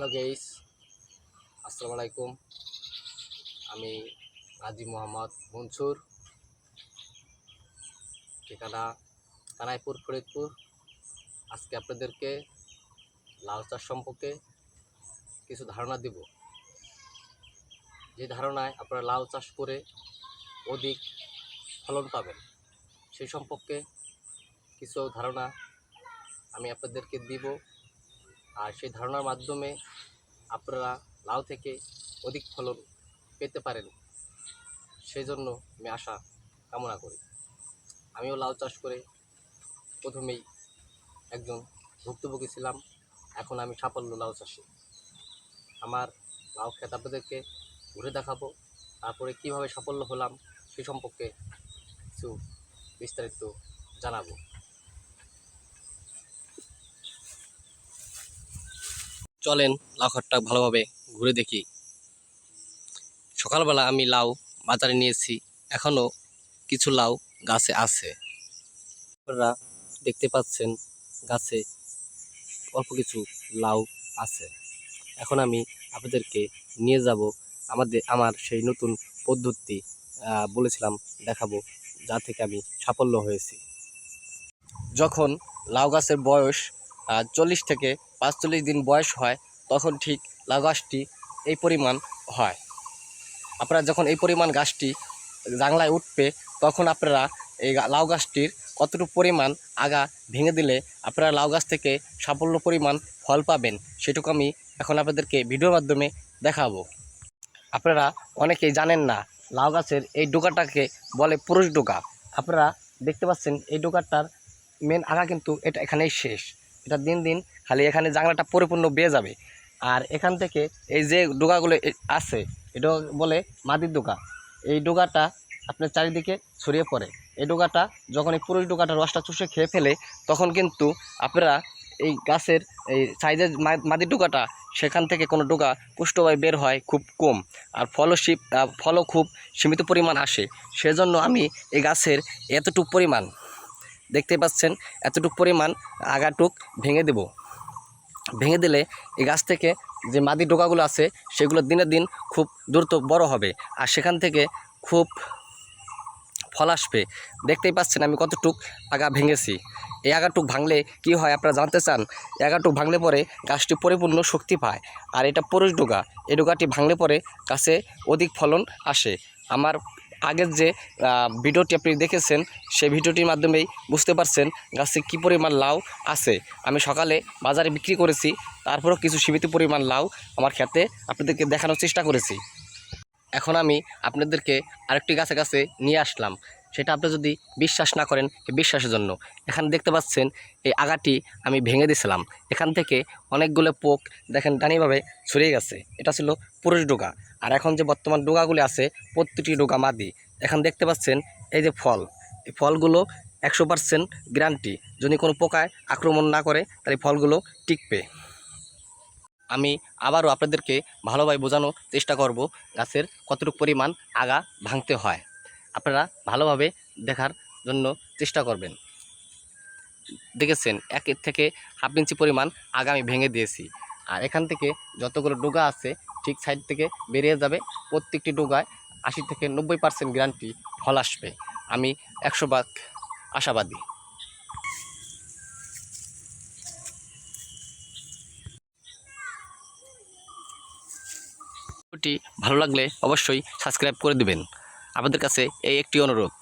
Hello guys, আসসালামু আলাইকুম। আমি গাজী মোহাম্মদ মনসুর, ঠিকানা কানাইপুর, ফরিদপুর। আজকে আপনাদেরকে লাউ চাষ সম্পর্কে কিছু ধারণা দিব। যে ধারণায় আপনারা লাউ চাষ করে অধিক ফলন পাবেন, সেই সম্পর্কে কিছু ধারণা আমি আপনাদেরকে দিব। আর সেই ধারণার মাধ্যমে আপনারা লাউ থেকে অধিক ফলন পেতে পারেন, সেই জন্য আমি আশা কামনা করি। আমিও লাউ চাষ করে প্রথমেই একজন ভুক্তভোগী ছিলাম, এখন আমি সাফল্য লাউ চাষি। আমার লাউ ক্ষেত আপনাদেরকে ঘুরে দেখাবো, তারপরে কিভাবে সাফল্য হলাম সে সম্পর্কে কিছু বিস্তারিত জানাবো। চলেন লাউ ক্ষেতটা ভালোভাবে ঘুরে দেখি। সকালবেলা আমি লাউ বাজারে নিয়েছি, এখনও কিছু লাউ গাছে আছে। আপনারা দেখতে পাচ্ছেন গাছে অল্প কিছু লাউ আছে। এখন আমি আপনাদেরকে নিয়ে যাব আমার সেই নতুন পদ্ধতি বলেছিলাম দেখাবো, যা থেকে আমি সাফল্য হয়েছি। যখন লাউ গাছের বয়স 40 থেকে 45 দিন বয়স হয়, তখন ঠিক লাউ গাছটি এই পরিমাণ হয়। আপনারা যখন এই পরিমাণ গাছটি জাংলায় উঠবে, তখন আপনারা এই লাউ গাছটির কতটুকু পরিমাণ আগা ভেঙে দিলে আপনারা লাউ গাছ থেকে সাফল্য পরিমাণ ফল পাবেন, সেটুকু আমি এখন আপনাদেরকে ভিডিওর মাধ্যমে দেখাবো। আপনারা অনেকেই জানেন না, লাউ গাছের এই ডোকাটাকে বলে পুরুষ ডোকা। আপনারা দেখতে পাচ্ছেন এই ডোকাটার মেন আগা কিন্তু এটা এখানেই শেষ। এটা দিন দিন খালি এখানে জাংলাটা পরিপূর্ণ বেয়ে যাবে। আর এখান থেকে এই যে ডোকাগুলো আছে, এটা বলে মাদির ডোকা। এই ডোকাটা আপনার চারিদিকে ছড়িয়ে পড়ে। এই ডোকাটা যখন এই পুরুষ ডোকাটা রসটা চুষে খেয়ে ফেলে, তখন কিন্তু আপনারা এই গাছের এই সাইজের মাদির ডোকাটা, সেখান থেকে কোনো ডোকা পুষ্টভাবে বের হয় খুব কম, আর ফলও খুব সীমিত পরিমাণ আসে। সেজন্য আমি এই গাছের এতটুক পরিমাণ দেখতে পাচ্ছেন, এতটুক পরিমাণ আগাটুক ভেঙে দেব। ভেঙে দিলে এই গাছ থেকে যে মাদি ডোকাগুলো আছে, সেগুলো দিনের দিন খুব দ্রুত বড় হবে, আর সেখান থেকে খুব ফল আসবে। দেখতেই পাচ্ছেন আমি কতটুক আগা ভেঙেছি। এই আগাটুক ভাঙলে কি হয় আপনারা জানতে চান? এই আগাটুক ভাঙলে পরে গাছটি পরিপূর্ণ শক্তি পায়। আর এটা পুরুষ ডোকা, এই ডোকাটি ভাঙলে পরে গাছে অধিক ফলন আসে। আমার আগের যে ভিডিওটি আপনি দেখেছেন, সেই ভিডিওটির মাধ্যমেই বুঝতে পারছেন গাছে কী পরিমাণ লাউ আছে। আমি সকালে বাজারে বিক্রি করেছি, তারপরেও কিছু সীমিত পরিমাণ লাউ আমার ক্ষেতে আপনাদেরকে দেখানোর চেষ্টা করেছি। এখন আমি আপনাদেরকে আরেকটি গাছে গাছে নিয়ে আসলাম। সেটা আপনি যদি বিশ্বাস না করেন, বিশ্বাসের জন্য। এখানে দেখতে পাচ্ছেন এই আগাটি আমি ভেঙে দিয়েছিলাম। এখান থেকে অনেকগুলো পোক দেখেন টানিভাবে ছড়িয়ে গেছে। এটা ছিল পুরুষ ডোকা। আর এখন যে বর্তমান ডোকাগুলি আছে, প্রতিটি ডোকা মাদি। এখন দেখতে পাচ্ছেন এই যে ফল, এই ফলগুলো 100% গ্যারান্টি। যদি কোনো পোকায় আক্রমণ না করে, তাহলে ফলগুলো টিকবে। আমি আবারও আপনাদেরকে ভালোভাবে বোঝানোর চেষ্টা করব গাছের কতটুকু পরিমাণ আগা ভাঙতে হয়। আপনারা ভালোভাবে দেখার জন্য চেষ্টা করবেন। দেখেছেন 1 থেকে হাফ ইঞ্চি পরিমাণ আগা আমি ভেঙে দিয়েছি। আর এখান থেকে যতগুলো ডোগা আছে, ঠিক সাইড থেকে বেরিয়ে যাবে। প্রত্যেকটি ডোগায় 80 থেকে 90% গ্যারান্টি ফল আসবে। আমি 100% আশাবাদী। ভিডিওটি ভালো লাগলে অবশ্যই সাবস্ক্রাইব করে দিবেন। আপনাদের কাছে এই একটি অনুরোধ।